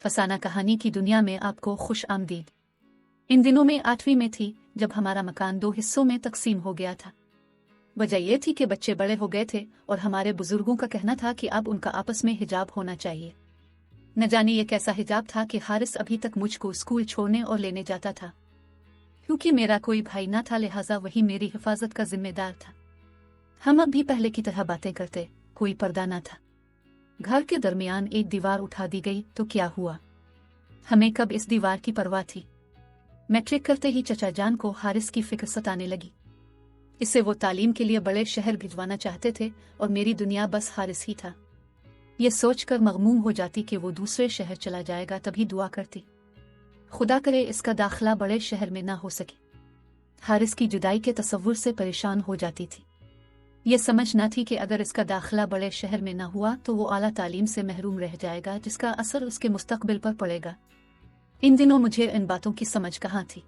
फसाना कहानी की दुनिया में आपको खुश आमदीद। इन दिनों में 8वीं में थी जब हमारा मकान 2 हिस्सों में तकसीम हो गया था। वजह यह थी कि बच्चे बड़े हो गए थे और हमारे बुजुर्गों का कहना था कि अब उनका आपस में हिजाब होना चाहिए। न जाने ये कैसा हिजाब था कि हारिस अभी तक मुझको स्कूल छोड़ने और लेने जाता था। क्योंकि मेरा कोई भाई न था, लिहाजा वही मेरी हिफाजत का जिम्मेदार था। हम अब भी पहले की तरह बातें करते, कोई पर्दा न था। घर के दरमियान एक दीवार उठा दी गई तो क्या हुआ, हमें कब इस दीवार की परवाह थी। मैट्रिक करते ही चचा जान को हारिस की फिक्र सताने लगी। इसे वो तालीम के लिए बड़े शहर भिजवाना चाहते थे और मेरी दुनिया बस हारिस ही था। ये सोचकर मगमूम हो जाती कि वो दूसरे शहर चला जाएगा, तभी दुआ करती, खुदा करे इसका दाखिला बड़े शहर में ना हो सके। हारिस की जुदाई के तसव्वुर से परेशान हो जाती थी। ये समझ न थी कि अगर इसका दाखिला बड़े शहर में न हुआ तो वो आला तालीम से महरूम रह जाएगा, जिसका असर उसके मुस्तकबिल पर पड़ेगा। इन दिनों मुझे इन बातों की समझ कहाँ थी।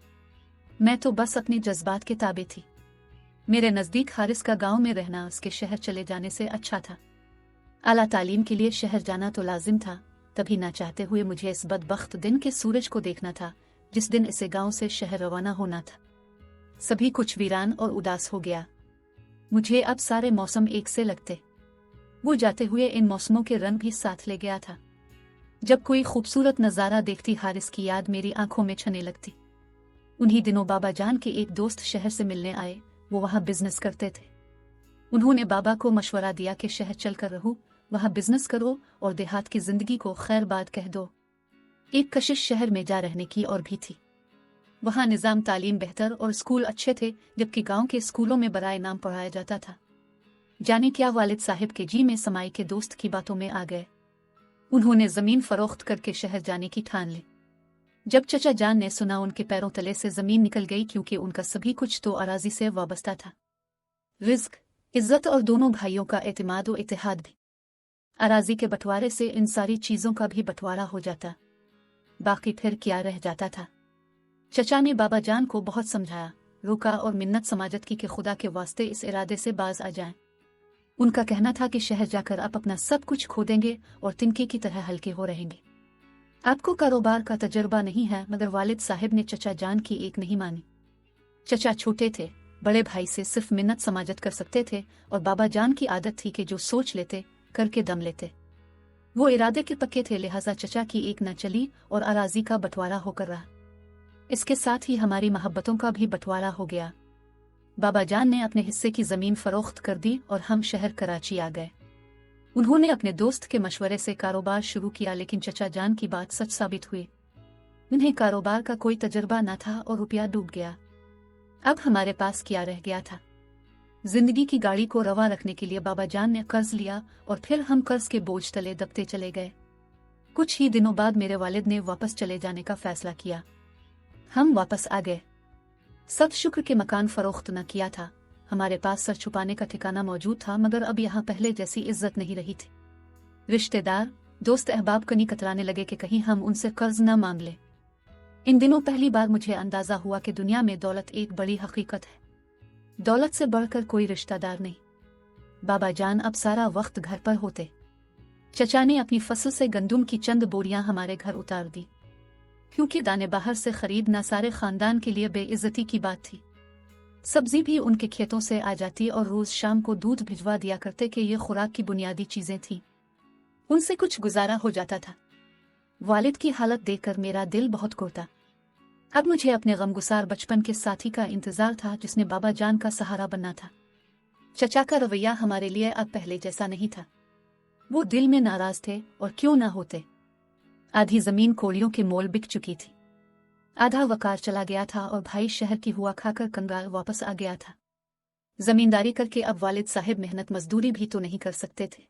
मैं तो बस अपने जज्बात के ताबे थी। मेरे नज़दीक हारिस का गांव में रहना उसके शहर चले जाने से अच्छा था। आला तालीम के लिए शहर जाना तो लाजिम था, तभी ना चाहते हुए मुझे इस बदबख्त दिन के सूरज को देखना था जिस दिन इसे गांव से शहर रवाना होना था। सभी कुछ वीरान और उदास हो गया। मुझे अब सारे मौसम एक से लगते। वो जाते हुए इन मौसमों के रंग भी साथ ले गया था। जब कोई खूबसूरत नज़ारा देखती, हारिस की याद मेरी आंखों में छने लगती। उन्हीं दिनों बाबा जान के एक दोस्त शहर से मिलने आए। वो वहाँ बिजनेस करते थे। उन्होंने बाबा को मशवरा दिया कि शहर चलकर रहो, वहाँ बिजनेस करो और देहात की जिंदगी को खैरबाद कह दो। एक कशिश शहर में जा रहने की और भी थी। वहाँ निज़ाम तालीम बेहतर और स्कूल अच्छे थे, जबकि गांव के स्कूलों में बराए नाम पढ़ाया जाता था। जाने क्या वालिद साहिब के जी में समाई के दोस्त की बातों में आ गए। उन्होंने जमीन फरोख्त करके शहर जाने की ठान ली। जब चचा जान ने सुना, उनके पैरों तले से जमीन निकल गई, क्योंकि उनका सभी कुछ तो अराजी से वाबस्ता था। रिज्क, इज्जत और दोनों भाइयों का एतमाद व इत्तेहाद भी। अराजी के बंटवारे से इन सारी चीजों का भी बंटवारा हो जाता, बाकी फिर क्या रह जाता था। चचा ने बाबा जान को बहुत समझाया, रोका और मिन्नत समाजत की कि खुदा के वास्ते इस इरादे से बाज आ जाएं। उनका कहना था कि शहर जाकर आप अपना सब कुछ खो देंगे और तिनके की तरह हल्के हो रहेंगे। आपको कारोबार का तजर्बा नहीं है, मगर वालिद साहिब ने चचा जान की एक नहीं मानी। चचा छोटे थे, बड़े भाई से सिर्फ मिन्नत समाजत कर सकते थे और बाबा जान की आदत थी कि जो सोच लेते करके दम लेते। वो इरादे के पक्के थे, लिहाजा चचा की एक न चली और अराजी का बंटवारा होकर रहा। इसके साथ ही हमारी मोहब्बतों का भी बंटवारा हो गया। बाबा जान ने अपने हिस्से की जमीन फरोख्त कर दी और हम शहर कराची आ गए। उन्होंने अपने दोस्त के मशवरे से कारोबार शुरू किया, लेकिन चचा जान की बात सच साबित हुई। उन्हें कारोबार का कोई तजर्बा न था और रुपया डूब गया। अब हमारे पास क्या रह गया था। जिंदगी की गाड़ी को रवा रखने के लिए बाबा जान ने कर्ज लिया और फिर हम कर्ज के बोझ तले दबते चले गए। कुछ ही दिनों बाद मेरे वालिद ने वापस चले जाने का फैसला किया। हम वापस आ गए। सद शुक्र के मकान फरोख्त न किया था। हमारे पास सर छुपाने का ठिकाना मौजूद था, मगर अब यहाँ पहले जैसी इज्जत नहीं रही थी। रिश्तेदार, दोस्त, अहबाब कनी कतराने लगे कि कहीं हम उनसे कर्ज न मांग ले। इन दिनों पहली बार मुझे अंदाजा हुआ कि दुनिया में दौलत एक बड़ी हकीकत है। दौलत से बढ़कर कोई रिश्तेदार नहीं। बाबा जान अब सारा वक्त घर पर होते। चचा ने अपनी फसल से गंदुम की चंद बोरियां हमारे घर उतार दी, क्योंकि दाने बाहर से खरीदना सारे खानदान के लिए बेइज्जती की बात थी। सब्जी भी उनके खेतों से आ जाती और रोज शाम को दूध भिजवा दिया करते कि ये खुराक की बुनियादी चीजें थीं। उनसे कुछ गुजारा हो जाता था। वालिद की हालत देखकर मेरा दिल बहुत कोता। अब मुझे अपने गमगुसार बचपन के साथी का इंतजार था, जिसने बाबा जान का सहारा बनना था। चचा का रवैया हमारे लिए अब पहले जैसा नहीं था। वो दिल में नाराज थे, और क्यों ना होते। आधी जमीन कोड़ियों के मोल बिक चुकी थी, आधा वकार चला गया था और भाई शहर की हुआ खाकर कंगाल वापस आ गया था। जमींदारी करके अब वालिद साहिब मेहनत मजदूरी भी तो नहीं कर सकते थे।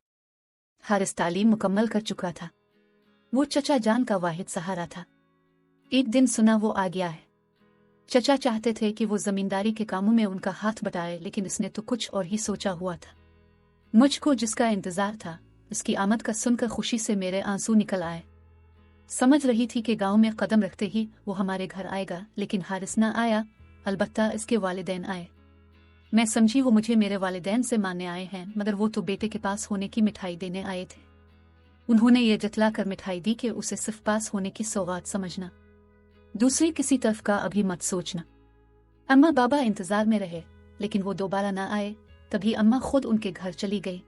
हारिस तालीम मुकम्मल कर चुका था। वो चचा जान का वाहिद सहारा था। एक दिन सुना वो आ गया है। चचा चाहते थे कि वो जमींदारी के कामों में उनका हाथ बटाए, लेकिन इसने तो कुछ और ही सोचा हुआ था। मुझको जिसका इंतजार था, उसकी आमद का सुनकर खुशी से मेरे आंसू निकल आए। समझ रही थी कि गांव में कदम रखते ही वो हमारे घर आएगा, लेकिन हारिस ना आया। अलबत्ता इसके वालिदैन आए। मैं समझी वो मुझे मेरे वालिदैन से मानने आए हैं, मगर वो तो बेटे के पास होने की मिठाई देने आए थे। उन्होंने ये जतलाकर मिठाई दी कि उसे सिर्फ पास होने की सौगात समझना, दूसरी किसी तरफ का अभी मत सोचना। अम्मा बाबा इंतजार में रहे, लेकिन वो दोबारा ना आए। तभी अम्मा खुद उनके घर चली गई।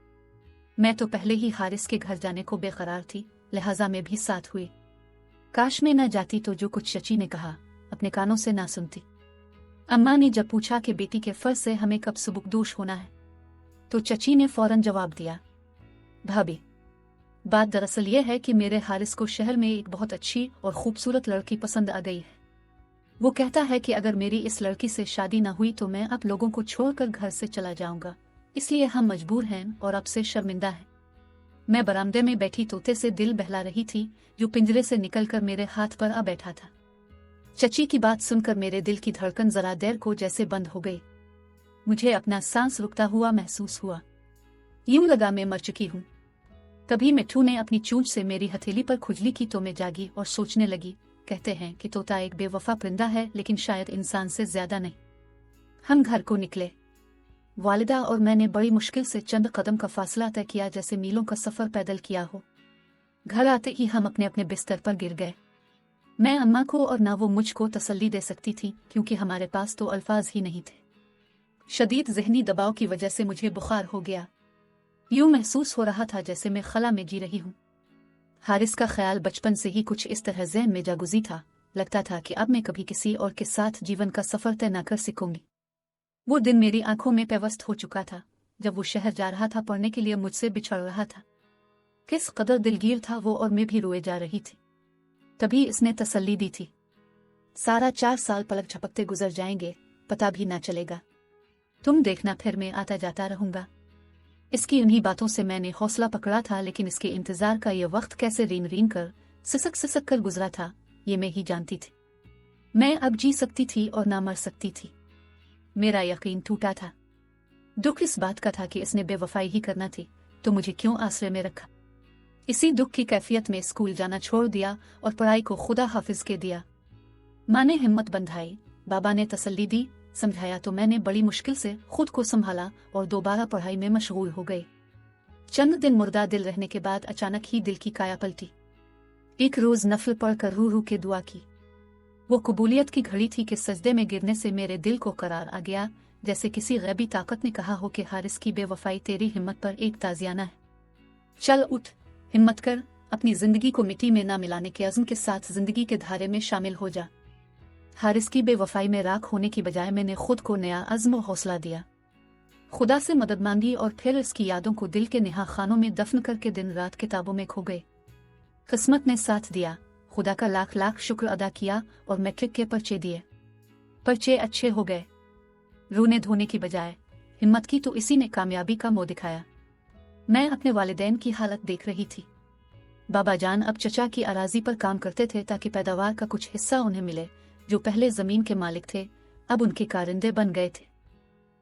मैं तो पहले ही हारिस के घर जाने को बेकरार थी, लिहाजा में भी साथ हुई। काश में न जाती तो जो कुछ चची ने कहा अपने कानों से ना सुनती। अम्मा ने जब पूछा कि बेटी के फर्ज से हमें कब सुबुकदोश होना है, तो चची ने फौरन जवाब दिया, भाभी, बात दरअसल ये है कि मेरे हारिस को शहर में एक बहुत अच्छी और खूबसूरत लड़की पसंद आ गई है। वो कहता है कि अगर मेरी इस लड़की से शादी न हुई तो मैं आप लोगों को छोड़कर घर से चला जाऊंगा, इसलिए हम मजबूर हैं और अब से शर्मिंदा हैं। मैं बरामदे में बैठी तोते से दिल बहला रही थी, जो पिंजरे से निकलकर मेरे हाथ पर आ बैठा था। चची की बात सुनकर मेरे दिल की धड़कन जरा देर को जैसे बंद हो गई। मुझे अपना सांस रुकता हुआ महसूस हुआ। यूं लगा मैं मर चुकी हूं। तभी मिट्ठू ने अपनी चोंच से मेरी हथेली पर खुजली की तो मैं जागी और सोचने लगी। कहते हैं कि तोता एक बेवफा परिंदा है, लेकिन शायद इंसान से ज्यादा नहीं। हम घर को निकले। वालिदा और मैंने बड़ी मुश्किल से चंद कदम का फासला तय किया, जैसे मीलों का सफर पैदल किया हो। घर आते ही हम अपने अपने बिस्तर पर गिर गए। मैं अम्मा को और ना वो मुझको तसल्ली दे सकती थी, क्योंकि हमारे पास तो अल्फाज ही नहीं थे। शदीद ज़हनी दबाव की वजह से मुझे बुखार हो गया। यूं महसूस हो रहा था जैसे मैं खला में जी रही हूँ। हारिस का ख्याल बचपन से ही कुछ इस तरह ज़हन में जागुजी था। लगता था कि अब मैं कभी किसी और के साथ जीवन का सफर तय न कर सकूंगी। वो दिन मेरी आंखों में पेवस्त हो चुका था, जब वो शहर जा रहा था पढ़ने के लिए, मुझसे बिछड़ रहा था। किस कदर दिलगीर था वो, और मैं भी रोए जा रही थी। तभी इसने तसल्ली दी थी, सारा 4 साल पलक झपकते गुजर जाएंगे, पता भी ना चलेगा। तुम देखना, फिर मैं आता जाता रहूंगा। इसकी उन्हीं बातों से मैंने हौसला पकड़ा था, लेकिन इसके इंतजार का यह वक्त कैसे रीन रीन कर सिसक कर गुजरा था, ये मैं ही जानती थी। मैं अब जी सकती थी और ना मर सकती थी। मेरा यकीन टूटा था। दुख इस बात का था कि इसने बेवफाई ही करना थी, तो मुझे क्यों आश्रय में रखा। इसी दुख की कैफियत में स्कूल जाना छोड़ दिया और पढ़ाई को खुदा हाफिज के दिया। माँ ने हिम्मत बंधाई, बाबा ने तसल्ली दी, समझाया, तो मैंने बड़ी मुश्किल से खुद को संभाला और दोबारा पढ़ाई में मशगूल हो गई। चंद दिन मुर्दा दिल रहने के बाद अचानक ही दिल की काया पलटी। एक रोज नफल पढ़कर रू रू के दुआ की। वो कबूलियत की घड़ी थी कि सजदे में गिरने से मेरे दिल को करार आ गया, जैसे किसी गैबी ताकत ने कहा हो कि हारिस की बेवफाई तेरी हिम्मत पर एक ताजियाना है। चल उठ, हिम्मत कर, अपनी जिंदगी को मिट्टी में ना मिलाने के अज़्म के साथ जिंदगी के धारे में शामिल हो जा। हारिस की बेवफाई में राख होने की बजाय मैंने खुद को नया अज़्म और हौसला दिया। खुदा से मदद मांगी और फिर इसकी यादों को दिल के नेहा खानों में दफन करके दिन रात किताबों में खो गए। किस्मत ने साथ दिया, खुदा का लाख लाख शुक्र अदा किया और मैट्रिक के पर्चे दिए। पर्चे अच्छे हो गए। रोने धोने की बजाय हिम्मत की तो इसी ने कामयाबी का मुंह दिखाया। मैं अपने वालिदैन की हालत देख रही थी। बाबा जान अब चचा की अराजी पर काम करते थे ताकि पैदावार का कुछ हिस्सा उन्हें मिले। जो पहले जमीन के मालिक थे, अब उनके कारिंदे बन गए थे।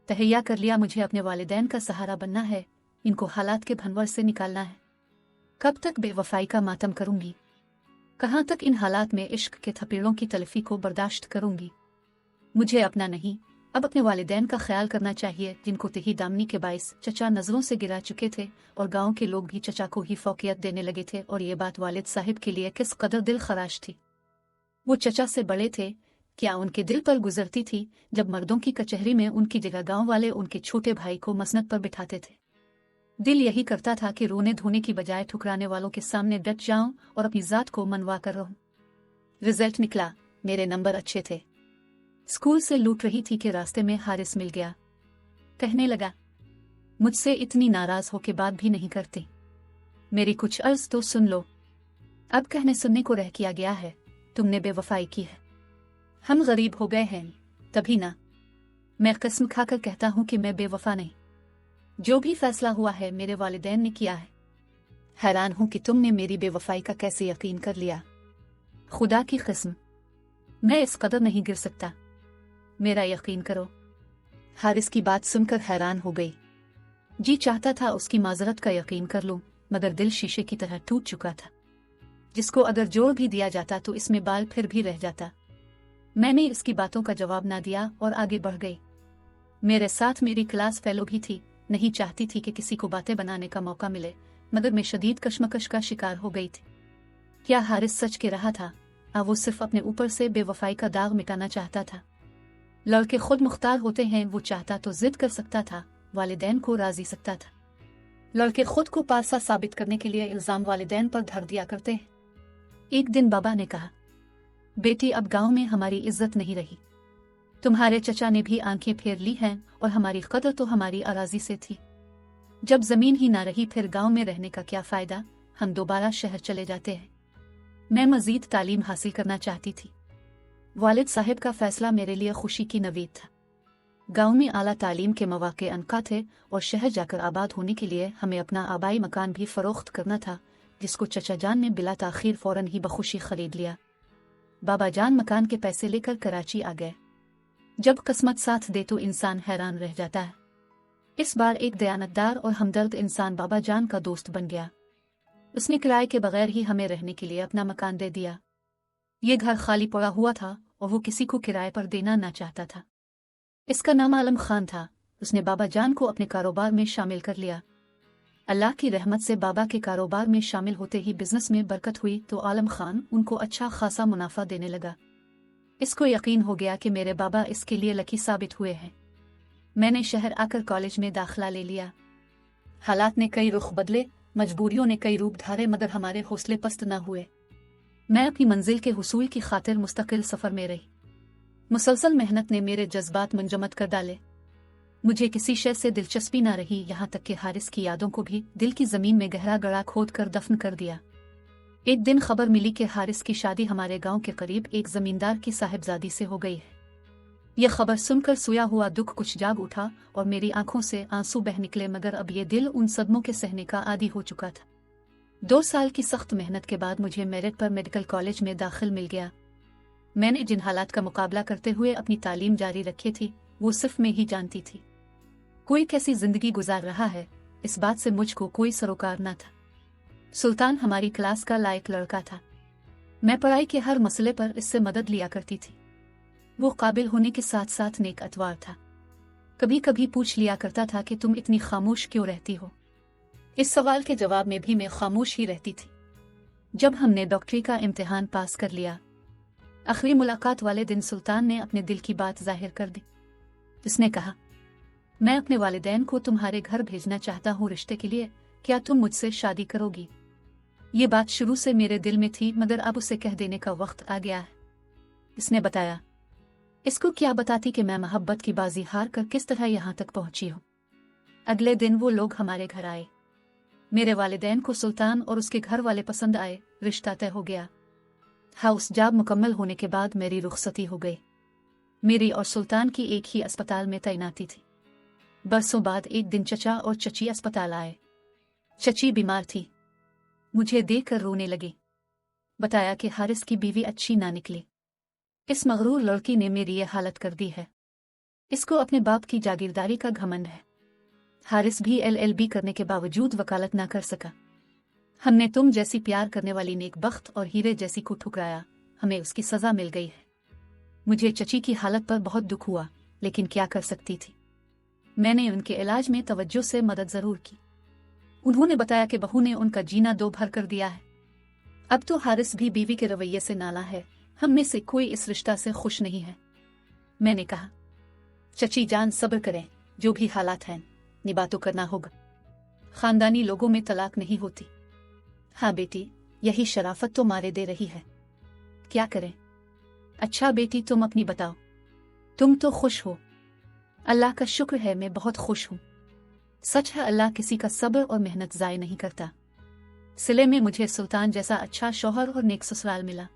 तहैया कर लिया, मुझे अपने वालिदैन का सहारा बनना है, इनको हालात के भंवर से निकालना है। कब तक बेवफाई का मातम करूंगी? कहाँ तक इन हालात में इश्क के थपेड़ों की तलफी को बर्दाश्त करूंगी? मुझे अपना नहीं, अब अपने वालिदैन का ख्याल करना चाहिए, जिनको तिही दामनी के बाइस चचा नजरों से गिरा चुके थे और गांव के लोग भी चचा को ही फौकियत देने लगे थे। और ये बात वालिद साहिब के लिए किस कदर दिल खराश थी। वो चचा से बड़े थे, क्या उनके दिल पर गुजरती थी जब मर्दों की कचहरी में उनकी जगह गांव वाले उनके छोटे भाई को मसनद पर बिठाते थे। दिल यही करता था कि रोने धोने की बजाय ठुकराने वालों के सामने डट जाऊं और अपनी जात को मनवा कर रहूं। रिजल्ट निकला, मेरे नंबर अच्छे थे। स्कूल से लूट रही थी कि रास्ते में हारिस मिल गया। कहने लगा, मुझसे इतनी नाराज हो के बात भी नहीं करती, मेरी कुछ अर्ज तो सुन लो। अब कहने सुनने को रह किया गया है, तुमने बेवफाई की है। हम गरीब हो गए हैं, तभी ना। मैं कसम खाकर कहता हूं कि मैं बेवफा नहीं। जो भी फैसला हुआ है मेरे वालिदैन ने किया है। हैरान हूं कि तुमने मेरी बेवफाई का कैसे यकीन कर लिया। खुदा की कसम, मैं इस कदर नहीं गिर सकता, मेरा यकीन करो। हारिस की बात सुनकर हैरान हो गई। जी चाहता था उसकी माजरत का यकीन कर लूं, मगर दिल शीशे की तरह टूट चुका था, जिसको अगर जोड़ भी दिया जाता तो इसमें बाल फिर भी रह जाता। मैंने इसकी बातों का जवाब ना दिया और आगे बढ़ गई। मेरे साथ मेरी क्लास फेलो भी थी, नहीं चाहती थी कि किसी को बातें बनाने का मौका मिले, मगर मैं शदीद कशमकश का शिकार हो गई थी। क्या हारिस सच कह रहा था? वो सिर्फ अपने ऊपर से बेवफाई का दाग मिटाना चाहता था। लड़के खुद मुख्तार होते हैं, वो चाहता तो जिद कर सकता था, वालिदैन को राजी सकता था। लड़के खुद को पासा साबित करने के लिए इल्जाम वालिदैन पर धर दिया करते हैं। एक दिन बाबा ने कहा, बेटी अब गांव में हमारी इज्जत नहीं रही। तुम्हारे चचा ने भी आंखें फेर ली हैं और हमारी कदर तो हमारी अराजी से थी। जब जमीन ही ना रही फिर गांव में रहने का क्या फायदा, हम दोबारा शहर चले जाते हैं। मैं मजीद तालीम हासिल करना चाहती थी। वालिद साहब का फैसला मेरे लिए खुशी की नवीद था। गांव में आला तालीम के मौके अनका थे और शहर जाकर आबाद होने के लिए हमें अपना आबाई मकान भी फरोख्त करना था, जिसको चचा जान ने बिला ताखीर फौरन ही बखुशी खरीद लिया। बाबा जान मकान के पैसे लेकर कराची आ गए। जब किस्मत साथ दे तो इंसान हैरान रह जाता है। इस बार एक दयानतदार और हमदर्द इंसान बाबा जान का दोस्त बन गया। उसने किराए के बगैर ही हमें रहने के लिए अपना मकान दे दिया। ये घर खाली पड़ा हुआ था और वो किसी को किराए पर देना ना चाहता था। इसका नाम आलम खान था। उसने बाबा जान को अपने कारोबार में शामिल कर लिया। अल्लाह की रहमत से बाबा के कारोबार में शामिल होते ही बिजनेस में बरकत हुई तो आलम खान उनको अच्छा खासा मुनाफा देने लगा। इसको यकीन हो गया कि मेरे बाबा इसके लिए लकी साबित हुए हैं। मैंने शहर आकर कॉलेज में दाखिला ले लिया। हालात ने कई रुख बदले, मजबूरियों ने कई रूप धारे, मगर हमारे हौसले पस्त न हुए। मैं अपनी मंजिल के हुसूल की खातिर मुस्तकिल सफर में रही। मुसलसल मेहनत ने मेरे जज्बात मुंजमद कर डाले। मुझे किसी शय से दिलचस्पी ना रही, यहाँ तक कि हारिस की यादों को भी दिल की जमीन में गहरा गड़ा खोद कर दफन कर दिया। एक दिन खबर मिली कि हारिस की शादी हमारे गांव के करीब एक जमींदार की साहिबजादी से हो गई है। यह खबर सुनकर सोया हुआ दुख कुछ जाग उठा और मेरी आंखों से आंसू बह निकले, मगर अब ये दिल उन सदमों के सहने का आदी हो चुका था। 2 साल की सख्त मेहनत के बाद मुझे मेरिट पर मेडिकल कॉलेज में दाखिल मिल गया। मैंने जिन हालात का मुकाबला करते हुए अपनी तालीम जारी रखी थी, वो सिर्फ मैं ही जानती थी। कोई कैसी जिंदगी गुजार रहा है, इस बात से मुझको कोई सरोकार न था। सुल्तान हमारी क्लास का लायक लड़का था। मैं पढ़ाई के हर मसले पर इससे मदद लिया करती थी। वो काबिल होने के साथ साथ नेक अतवार था। कभी कभी पूछ लिया करता था कि तुम इतनी खामोश क्यों रहती हो। इस सवाल के जवाब में भी मैं खामोश ही रहती थी। जब हमने डॉक्टरी का इम्तिहान पास कर लिया, आखिरी मुलाकात वाले दिन सुल्तान ने अपने दिल की बात जाहिर कर दी। उसने कहा, मैं अपने वालिदैन को तुम्हारे घर भेजना चाहता हूँ रिश्ते के लिए, क्या तुम मुझसे शादी करोगी? ये बात शुरू से मेरे दिल में थी, मगर अब उसे कह देने का वक्त आ गया है। इसने बताया, इसको क्या बताती कि मैं मोहब्बत की बाजी हार कर किस तरह यहाँ तक पहुंची हूँ। अगले दिन वो लोग हमारे घर आए। मेरे वालिदैन को सुल्तान और उसके घर वाले पसंद आए। रिश्ता तय हो गया। हाउस जॉब मुकम्मल होने के बाद मेरी रुखसती हो गई। मेरी और सुल्तान की एक ही अस्पताल में तैनाती थी। बरसों बाद एक दिन चचा और चची अस्पताल आए। चची बीमार थी। मुझे देखकर रोने लगी। बताया कि हारिस की बीवी अच्छी ना निकली। इस मगरूर लड़की ने मेरी ये हालत कर दी है। इसको अपने बाप की जागीरदारी का घमंड है। हारिस भी LLB करने के बावजूद वकालत ना कर सका। हमने तुम जैसी प्यार करने वाली नेकबख्त और हीरे जैसी को ठुकराया। हमें उसकी सजा मिल गई है। मुझे चची की हालत पर बहुत दुख हुआ, लेकिन क्या कर सकती थी। मैंने उनके इलाज में तवज्जो से मदद जरूर की। उन्होंने बताया कि बहू ने उनका जीना दो भर कर दिया है। अब तो हारिस भी बीवी के रवैये से नाला है। हम में से कोई इस रिश्ता से खुश नहीं है। मैंने कहा, चची जान सब्र करें, जो भी हालात हैं निभा तो करना होगा। खानदानी लोगों में तलाक नहीं होती। हाँ बेटी, यही शराफत तो मारे दे रही है। क्या करें? अच्छा बेटी, तुम अपनी बताओ। तुम तो खुश हो। अल्लाह का शुक्र है, मैं बहुत खुश हूँ। सच है, अल्लाह किसी का सब्र और मेहनत ज़ाय नहीं करता। सिले में मुझे सुल्तान जैसा अच्छा शौहर और नेक ससुराल मिला।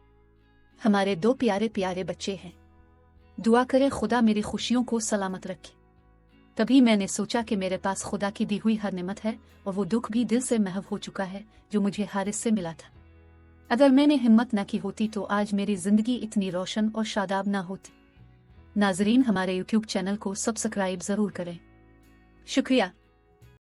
हमारे 2 प्यारे प्यारे बच्चे हैं। दुआ करे खुदा मेरी खुशियों को सलामत रखे। तभी मैंने सोचा कि मेरे पास खुदा की दी हुई हर नेमत है और वो दुख भी दिल से महव हो चुका है जो मुझे हारिस से मिला था। अगर मैंने हिम्मत न की होती तो आज मेरी जिंदगी इतनी रोशन और शादाब ना होती। नाजरीन, हमारे YouTube चैनल को सब्सक्राइब जरूर करें। शुक्रिया।